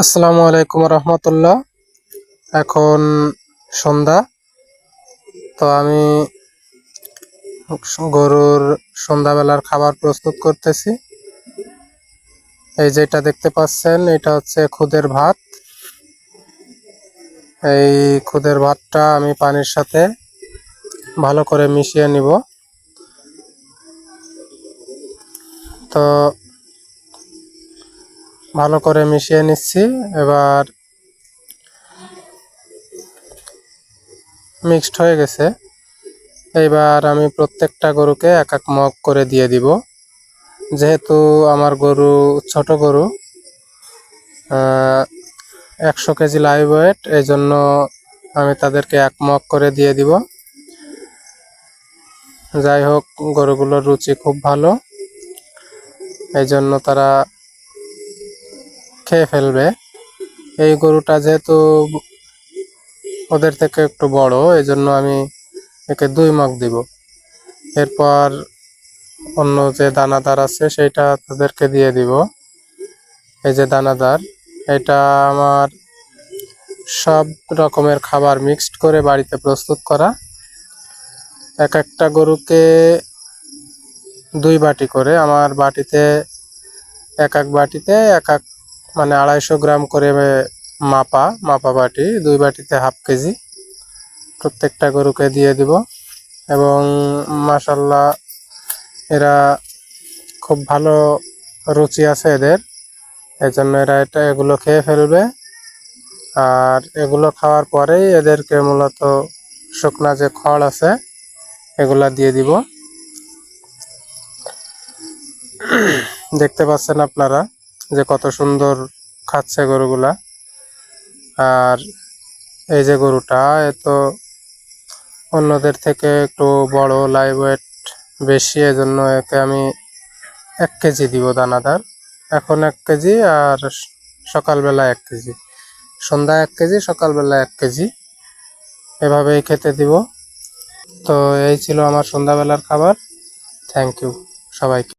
আসসালামু আলাইকুম রহমতুল্লাহ। এখন সন্ধ্যা। তো আমি গরুর সন্ধ্যাবেলার খাবার প্রস্তুত করতেছি। এই যেটা দেখতে পাচ্ছেন, এটা হচ্ছে খুদের ভাত। এই খুদের ভাতটা আমি পানির সাথে ভালো করে মিশিয়ে নিব। তো ভালো করে মিশিয়ে নিচ্ছি। এবার মিক্সড হয়ে গেছে। এইবার আমি প্রত্যেকটা গরুকে এক এক মগ করে দিয়ে দিব। যেহেতু আমার গরু ছোট গরু, 100 কেজি লাইভ ওয়েট, এই জন্য আমি তাদেরকে এক মগ করে দিয়ে দিব। যাই হোক, গরুগুলোর রুচি খুব ভালো, এই জন্য তারা খেয়ে ফেলবে। এই গরুটা যেহেতু ওদের থেকে একটু বড়, এই জন্য আমি একে 2 মগ দিব। এরপর অন্য যে দানাদার আছে সেইটা তাদেরকে দিয়ে দিব। এই যে দানাদার, এটা আমার সব রকমের খাবার মিক্সড করে বাড়িতে প্রস্তুত করা। এক একটা গরুকে 2 বাটি করে, আমার বাটিতে এক বাটিতে মানে 250 গ্রাম করে মাপা বাটি, 2 বাটিতে হাফ কেজি প্রত্যেকটা গরুকে দিয়ে দিব। এবং মাশাল্লাহ, এরা খুব ভালো রুচি আছে এদের, এই জন্য এরা এগুলো খেয়ে ফেলবে। আর এগুলো খাওয়ার পরেই এদেরকে মূলত শুকনা যে খড় আছে এগুলা দিয়ে দিব। দেখতে পাচ্ছেন আপনারা যে কত সুন্দর খাচ্ছে গরুগুলা। আর এই যে গরুটা, এ তো অন্যদের থেকে একটু বড়, লাইভ ওয়েট বেশি, এজন্য একে আমি 1 কেজি দিব দানাদার। এখন 1 কেজি, আর সকালবেলা 1 কেজি, সন্ধ্যা 1 কেজি, সকালবেলা 1 কেজি, এভাবেই খেতে দিব। তো এই ছিল আমার সন্ধ্যাবেলার খাবার। থ্যাংক ইউ সবাইকে।